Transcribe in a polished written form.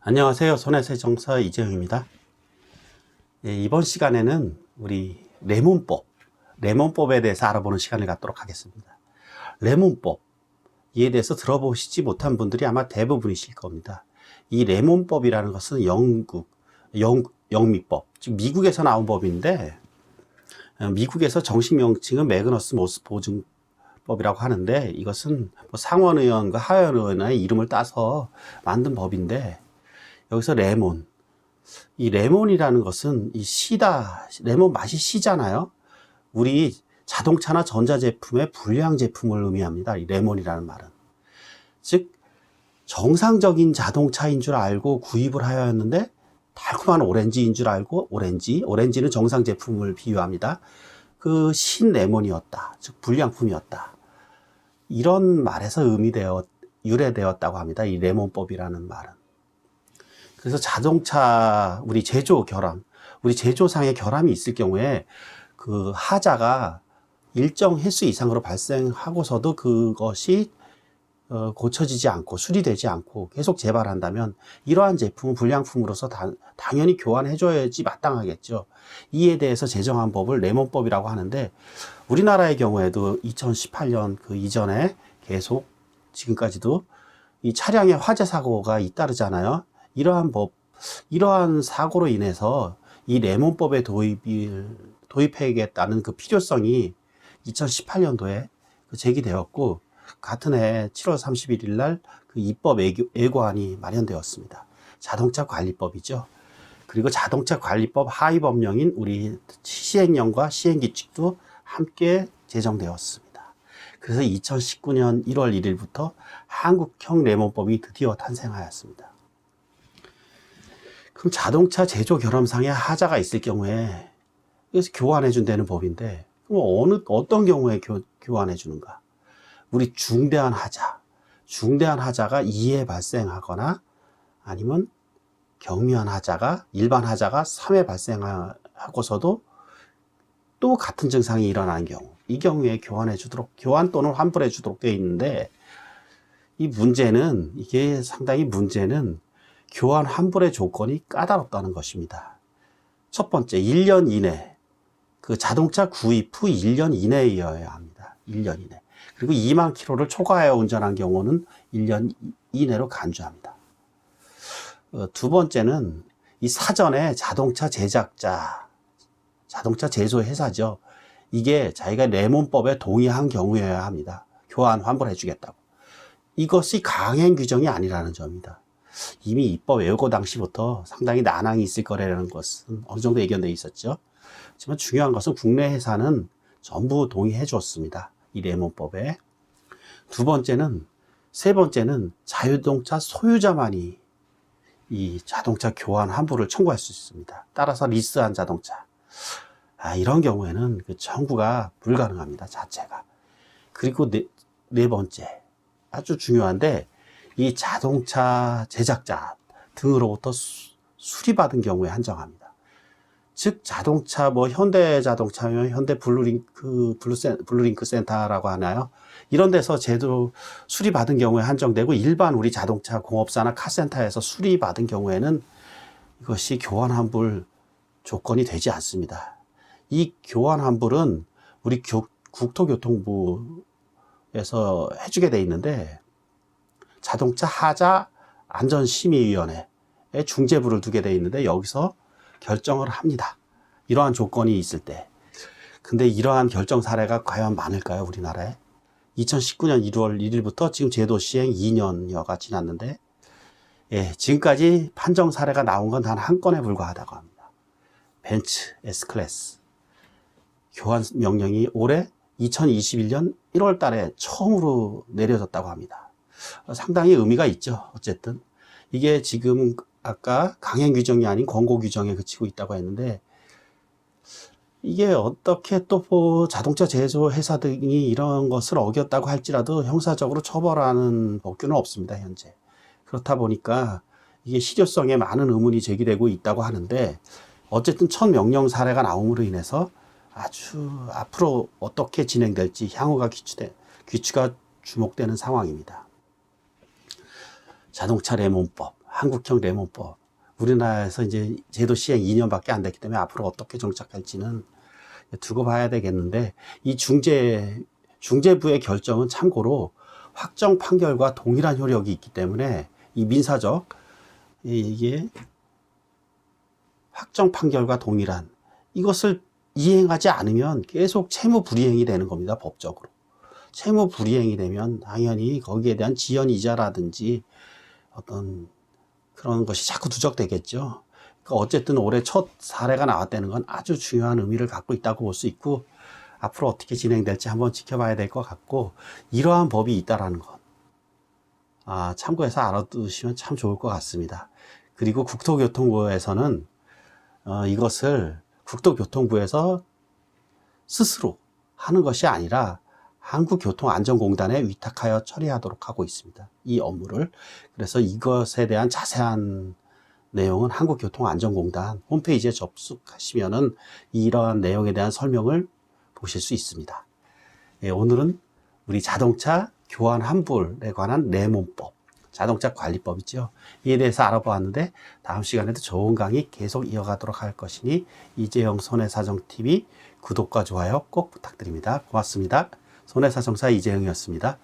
안녕하세요. 손해세정사 이재용입니다. 이번 시간에는 우리 레몬법에 대해서 알아보는 시간을 갖도록 하겠습니다. 레몬법, 이에 대해서 들어보시지 못한 분들이 아마 대부분이실 겁니다. 이 레몬법이라는 것은 영미법, 즉 미국에서 나온 법인데, 미국에서 정식 명칭은 매그너스 모스 보증법이라고 하는데, 이것은 상원의원과 하원의원의 이름을 따서 만든 법인데, 여기서 이 레몬이라는 것은 레몬 맛이 시잖아요. 우리 자동차나 전자제품의 불량 제품을 의미합니다. 이 레몬이라는 말은. 즉, 정상적인 자동차인 줄 알고 구입을 하였는데, 달콤한 오렌지인 줄 알고, 오렌지는 정상 제품을 비유합니다. 그 신레몬이었다. 즉, 불량품이었다. 이런 말에서 유래되었다고 합니다. 이 레몬법이라는 말은. 그래서 자동차, 우리 제조상의 결함이 있을 경우에 그 하자가 일정 횟수 이상으로 발생하고서도 그것이 고쳐지지 않고 수리되지 않고 계속 재발한다면 이러한 제품은 불량품으로서 당연히 교환해줘야지 마땅하겠죠. 이에 대해서 제정한 법을 레몬법이라고 하는데, 우리나라의 경우에도 2018년 그 이전에 계속 지금까지도 이 차량의 화재 사고가 잇따르잖아요. 이러한 사고로 인해서 이 레몬법의 도입해야겠다는 그 필요성이 2018년도에 제기되었고, 같은 해 7월 31일 날 그 입법 예고안이 마련되었습니다. 자동차 관리법이죠. 그리고 자동차 관리법 하위 법령인 우리 시행령과 시행규칙도 함께 제정되었습니다. 그래서 2019년 1월 1일부터 한국형 레몬법이 드디어 탄생하였습니다. 그럼 자동차 제조 결함상의 하자가 있을 경우에 그래서 교환해 준다는 법인데, 그럼 어떤 경우에 교환해 주는가? 우리 중대한 하자가 2회 발생하거나, 아니면 경미한 일반 하자가 3회 발생하고서도 또 같은 증상이 일어나는 경우, 이 경우에 교환 또는 환불해 주도록 되어 있는데, 이게 상당히 문제는 교환 환불의 조건이 까다롭다는 것입니다. 첫 번째, 1년 이내, 그 자동차 구입 후 1년 이내여야 합니다. 1년 이내. 그리고 2만 킬로를 초과하여 운전한 경우는 1년 이내로 간주합니다. 두 번째는 이 사전에 자동차 제조 회사죠. 이게 자기가 레몬법에 동의한 경우여야 합니다. 교환 환불해 주겠다고. 이것이 강행 규정이 아니라는 점입니다. 이미 입법 예고 당시부터 상당히 난항이 있을 거라는 것은 어느 정도 예견되어 있었죠. 하지만 중요한 것은 국내 회사는 전부 동의해 줬습니다. 이 레몬법에. 세 번째는 자유자동차 소유자만이 이 자동차 교환 환불을 청구할 수 있습니다. 따라서 리스한 자동차. 이런 경우에는 그 청구가 불가능합니다. 자체가. 그리고 네 번째. 아주 중요한데, 이 자동차 제작자 등으로부터 수리받은 경우에 한정합니다. 즉, 자동차, 현대자동차면 현대 블루링크 센터라고 하나요? 이런 데서 제도 수리받은 경우에 한정되고, 일반 우리 자동차 공업사나 카센터에서 수리받은 경우에는 이것이 교환 환불 조건이 되지 않습니다. 이 교환 환불은 우리 국토교통부에서 해주게 돼 있는데, 자동차 하자 안전심의위원회에 중재부를 두게 돼 있는데, 여기서 결정을 합니다. 이러한 조건이 있을 때. 근데 이러한 결정 사례가 과연 많을까요, 우리나라에? 2019년 1월 1일부터 지금 제도 시행 2년여가 지났는데, 지금까지 판정 사례가 나온 건 단 한 건에 불과하다고 합니다. 벤츠 S클래스. 교환 명령이 올해 2021년 1월 달에 처음으로 내려졌다고 합니다. 상당히 의미가 있죠. 어쨌든 이게 지금 아까 강행 규정이 아닌 권고 규정에 그치고 있다고 했는데, 이게 어떻게 또 자동차 제조 회사 등이 이런 것을 어겼다고 할지라도 형사적으로 처벌하는 법규는 없습니다, 현재. 그렇다 보니까 이게 실효성에 많은 의문이 제기되고 있다고 하는데, 어쨌든 첫 명령 사례가 나옴으로 인해서 아주 앞으로 어떻게 진행될지 향후가 귀추가 주목되는 상황입니다. 자동차 레몬법. 한국형 레몬법. 우리나라에서 이제 제도 시행 2년밖에 안 됐기 때문에 앞으로 어떻게 정착할지는 두고 봐야 되겠는데, 이 중재부의 결정은 참고로 확정 판결과 동일한 효력이 있기 때문에 이 민사적, 이게 확정 판결과 동일한, 이것을 이행하지 않으면 계속 채무 불이행이 되는 겁니다. 법적으로. 채무 불이행이 되면 당연히 거기에 대한 지연 이자라든지 어떤 그런 것이 자꾸 누적되겠죠. 그러니까 어쨌든 올해 첫 사례가 나왔다는 건 아주 중요한 의미를 갖고 있다고 볼 수 있고, 앞으로 어떻게 진행될지 한번 지켜봐야 될 것 같고, 이러한 법이 있다라는 것, 참고해서 알아두시면 참 좋을 것 같습니다. 그리고 국토교통부에서는 이것을 국토교통부에서 스스로 하는 것이 아니라 한국교통안전공단에 위탁하여 처리하도록 하고 있습니다. 이 업무를. 그래서 이것에 대한 자세한 내용은 한국교통안전공단 홈페이지에 접속하시면은 이러한 내용에 대한 설명을 보실 수 있습니다. 예, 오늘은 우리 자동차 교환 환불에 관한 레몬법, 자동차 관리법이죠. 이에 대해서 알아보았는데, 다음 시간에도 좋은 강의 계속 이어가도록 할 것이니 이재영 손해사정TV 구독과 좋아요 꼭 부탁드립니다. 고맙습니다. 손해사정사 이재영이었습니다.